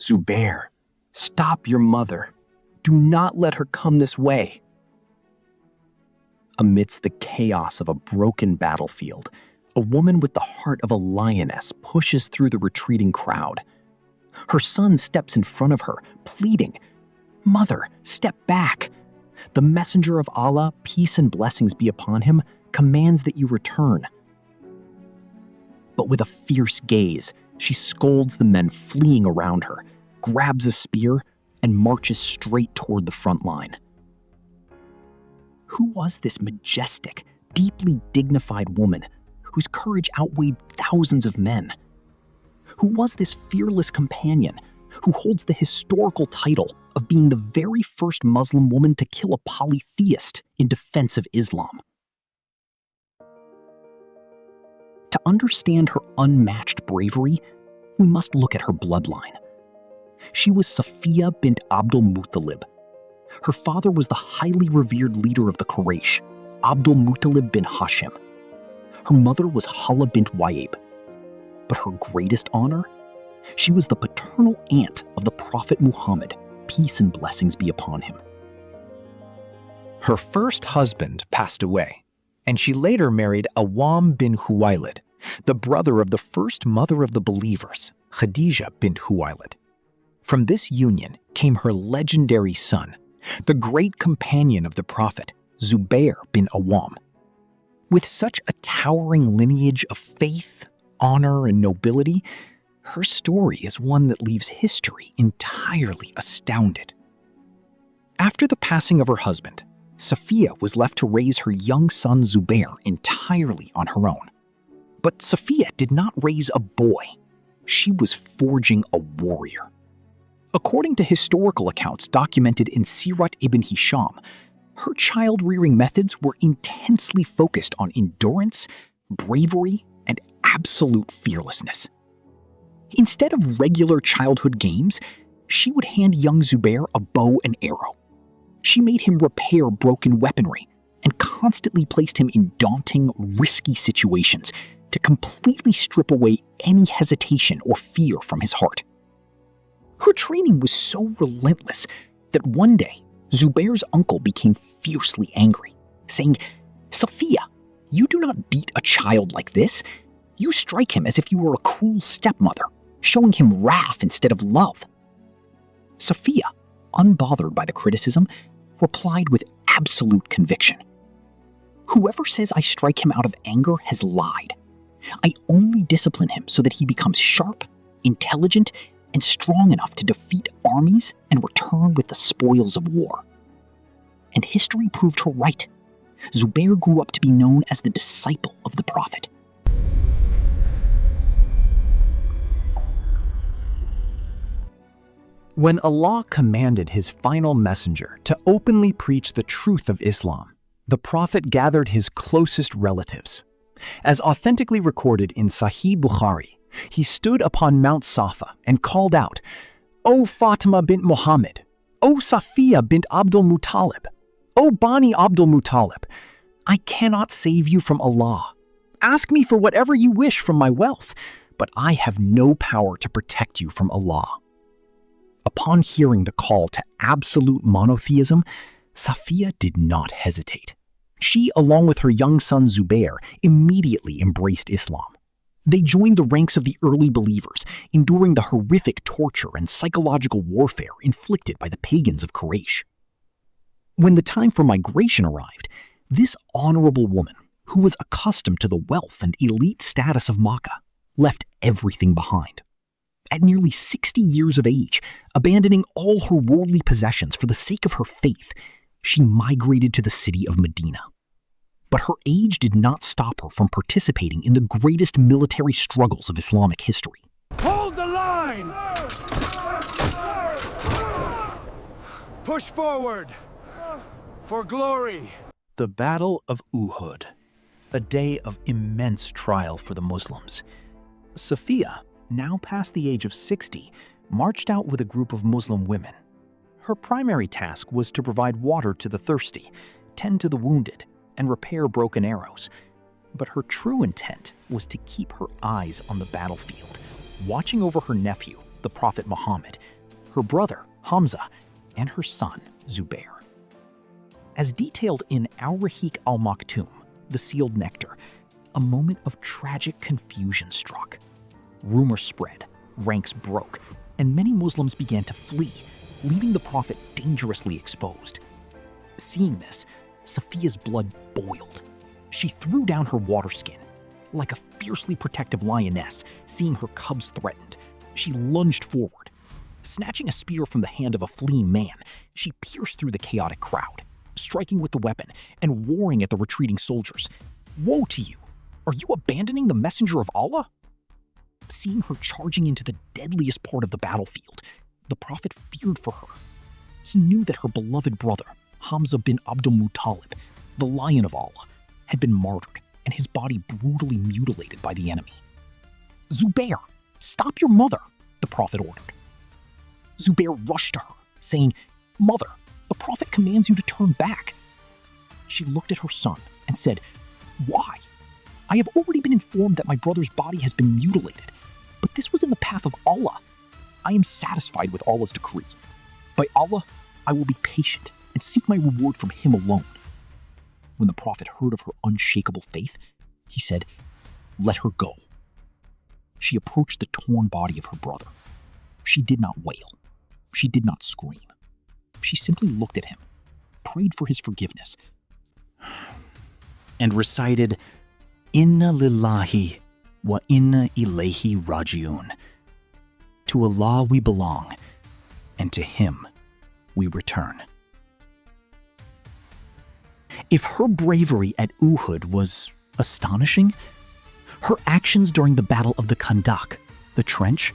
"Zubair, stop your mother. Do not let her come this way." Amidst the chaos of a broken battlefield, a woman with the heart of a lioness pushes through the retreating crowd. Her son steps in front of her, pleading, "Mother, step back." The messenger of Allah, peace and blessings be upon him, commands that you return. But with a fierce gaze, she scolds the men fleeing around her, grabs a spear, and marches straight toward the front line. Who was this majestic, deeply dignified woman whose courage outweighed thousands of men? Who was this fearless companion who holds the historical title of being the very first Muslim woman to kill a polytheist in defense of Islam? To understand her unmatched bravery, we must look at her bloodline. She was Safiyyah bint Abdul Muttalib. Her father was the highly revered leader of the Quraysh, Abdul Muttalib bin Hashim. Her mother was Hala bint Wa'ib. But her greatest honor? She was the paternal aunt of the Prophet Muhammad, peace and blessings be upon him. Her first husband passed away, and she later married Awwam bin Khuwailid, the brother of the first mother of the believers, Khadijah bint Khuwailid. From this union came her legendary son, the great companion of the Prophet, Zubair bin Awwam. With such a towering lineage of faith, honor, and nobility, her story is one that leaves history entirely astounded. After the passing of her husband, Safiyyah was left to raise her young son Zubair entirely on her own. But Safiyyah did not raise a boy. She was forging a warrior. According to historical accounts documented in Sirat ibn Hisham, her child-rearing methods were intensely focused on endurance, bravery, and absolute fearlessness. Instead of regular childhood games, she would hand young Zubair a bow and arrow. She made him repair broken weaponry and constantly placed him in daunting, risky situations to completely strip away any hesitation or fear from his heart. Her training was so relentless that one day, Zubair's uncle became fiercely angry, saying, "Safiyyah, you do not beat a child like this. You strike him as if you were a cruel stepmother, showing him wrath instead of love." Safiyyah, unbothered by the criticism, replied with absolute conviction, "Whoever says I strike him out of anger has lied. I only discipline him so that he becomes sharp, intelligent, and strong enough to defeat armies and return with the spoils of war." And history proved her right. Zubair grew up to be known as the disciple of the Prophet. When Allah commanded his final messenger to openly preach the truth of Islam, the Prophet gathered his closest relatives. As authentically recorded in Sahih Bukhari, he stood upon Mount Safa and called out, "O Fatima bint Muhammad! O Safiyyah bint Abdul Muttalib! O Bani Abdul Muttalib! I cannot save you from Allah. Ask me for whatever you wish from my wealth, but I have no power to protect you from Allah." Upon hearing the call to absolute monotheism, Safiyyah did not hesitate. She, along with her young son Zubair, immediately embraced Islam. They joined the ranks of the early believers, enduring the horrific torture and psychological warfare inflicted by the pagans of Quraysh. When the time for migration arrived, this honorable woman, who was accustomed to the wealth and elite status of Makkah, left everything behind. At nearly 60 years of age, abandoning all her worldly possessions for the sake of her faith, she migrated to the city of Medina. But her age did not stop her from participating in the greatest military struggles of Islamic history. Hold the line! Push forward! For glory! The Battle of Uhud, a day of immense trial for the Muslims. Safiyyah, now past the age of 60, marched out with a group of Muslim women. Her primary task was to provide water to the thirsty, tend to the wounded, and repair broken arrows. But her true intent was to keep her eyes on the battlefield, watching over her nephew, the Prophet Muhammad, her brother Hamza, and her son Zubair. As detailed in Al-Rahiq al-Maktoum, the Sealed Nectar, a moment of tragic confusion struck. Rumors spread, ranks broke, and many Muslims began to flee, leaving the Prophet dangerously exposed. Seeing this, Safiyyah's blood boiled. She threw down her water skin. Like a fiercely protective lioness, seeing her cubs threatened, she lunged forward. Snatching a spear from the hand of a fleeing man, she pierced through the chaotic crowd, striking with the weapon and roaring at the retreating soldiers. "Woe to you! Are you abandoning the messenger of Allah?" Seeing her charging into the deadliest part of the battlefield, the Prophet feared for her. He knew that her beloved brother, Hamza bin Abdul Muttalib, the Lion of Allah, had been martyred and his body brutally mutilated by the enemy. "Zubair, stop your mother," the Prophet ordered. Zubair rushed to her, saying, "Mother, the Prophet commands you to turn back." She looked at her son and said, "Why? I have already been informed that my brother's body has been mutilated, but this was in the path of Allah. I am satisfied with Allah's decree. By Allah, I will be patient and seek my reward from Him alone." When the Prophet heard of her unshakable faith, he said, "Let her go." She approached the torn body of her brother. She did not wail. She did not scream. She simply looked at him, prayed for his forgiveness, and recited, "Inna lillahi wa inna ilayhi raji'un." To Allah we belong, and to Him we return. If her bravery at Uhud was astonishing, her actions during the Battle of the Khandaq, the trench,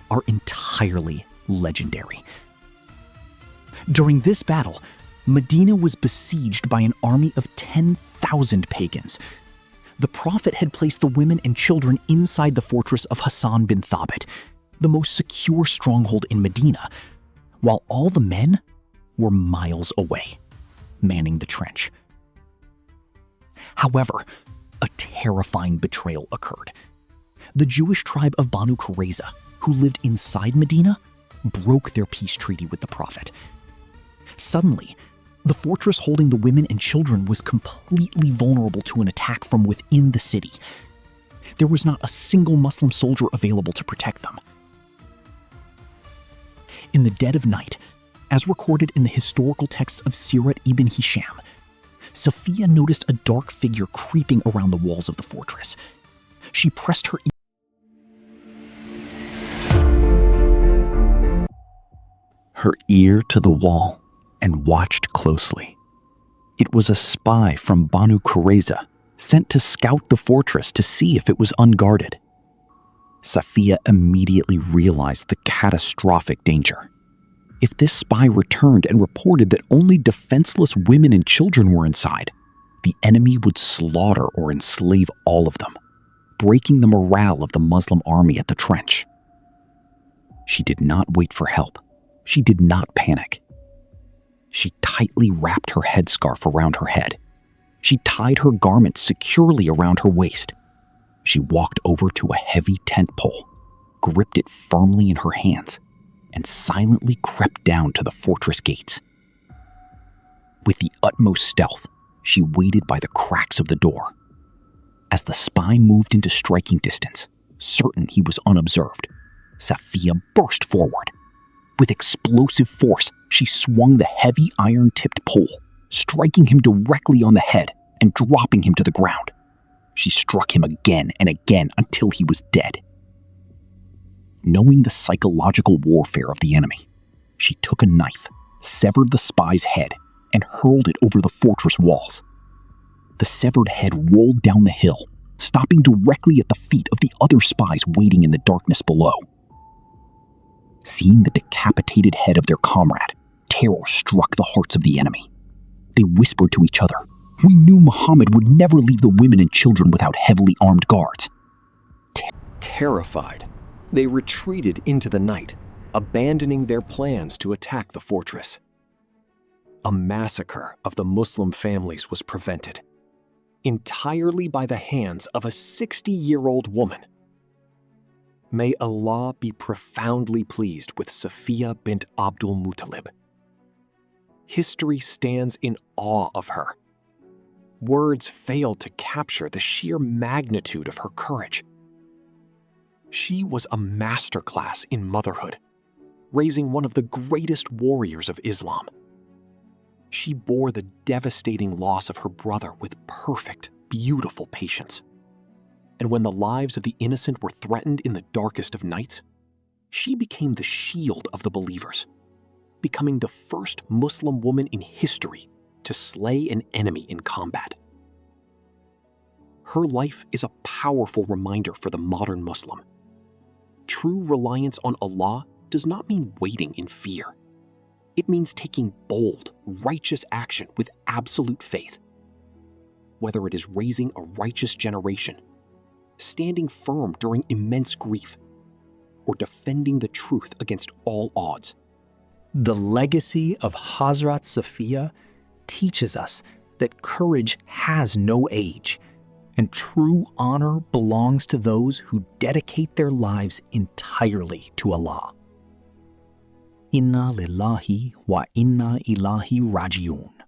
are entirely legendary. During this battle, Medina was besieged by an army of 10,000 pagans. The Prophet had placed the women and children inside the fortress of Hassan bin Thabit, the most secure stronghold in Medina, while all the men were miles away, manning the trench. However, a terrifying betrayal occurred. The Jewish tribe of Banu Qurayza, who lived inside Medina, broke their peace treaty with the Prophet. Suddenly, the fortress holding the women and children was completely vulnerable to an attack from within the city. There was not a single Muslim soldier available to protect them. In the dead of night, as recorded in the historical texts of Sirat ibn Hisham, Safiyyah noticed a dark figure creeping around the walls of the fortress. She pressed her ear to the wall and watched closely. It was a spy from Banu Qurayza, sent to scout the fortress to see if it was unguarded. Safiyyah immediately realized the catastrophic danger. If this spy returned and reported that only defenseless women and children were inside, the enemy would slaughter or enslave all of them, breaking the morale of the Muslim army at the trench. She did not wait for help. She did not panic. She tightly wrapped her headscarf around her head. She tied her garment securely around her waist. She walked over to a heavy tent pole, gripped it firmly in her hands, and silently crept down to the fortress gates. With the utmost stealth, she waited by the cracks of the door. As the spy moved into striking distance, certain he was unobserved, Safiyyah burst forward. With explosive force, she swung the heavy iron-tipped pole, striking him directly on the head and dropping him to the ground. She struck him again and again until he was dead. Knowing the psychological warfare of the enemy, she took a knife, severed the spy's head, and hurled it over the fortress walls. The severed head rolled down the hill, stopping directly at the feet of the other spies waiting in the darkness below. Seeing the decapitated head of their comrade, terror struck the hearts of the enemy. They whispered to each other, "We knew Muhammad would never leave the women and children without heavily armed guards." Terrified, they retreated into the night, abandoning their plans to attack the fortress. A massacre of the Muslim families was prevented, entirely by the hands of a 60-year-old woman. May Allah be profoundly pleased with Safiyyah bint Abdul Muttalib. History stands in awe of her. Words fail to capture the sheer magnitude of her courage. She was a masterclass in motherhood, raising one of the greatest warriors of Islam. She bore the devastating loss of her brother with perfect, beautiful patience. And when the lives of the innocent were threatened in the darkest of nights, she became the shield of the believers, becoming the first Muslim woman in history to slay an enemy in combat. Her life is a powerful reminder for the modern Muslim. True reliance on Allah does not mean waiting in fear. It means taking bold, righteous action with absolute faith. Whether it is raising a righteous generation, standing firm during immense grief, or defending the truth against all odds. The legacy of Hazrat Safiyyah teaches us that courage has no age, and true honor belongs to those who dedicate their lives entirely to Allah. Inna lillahi wa inna ilahi raji'un.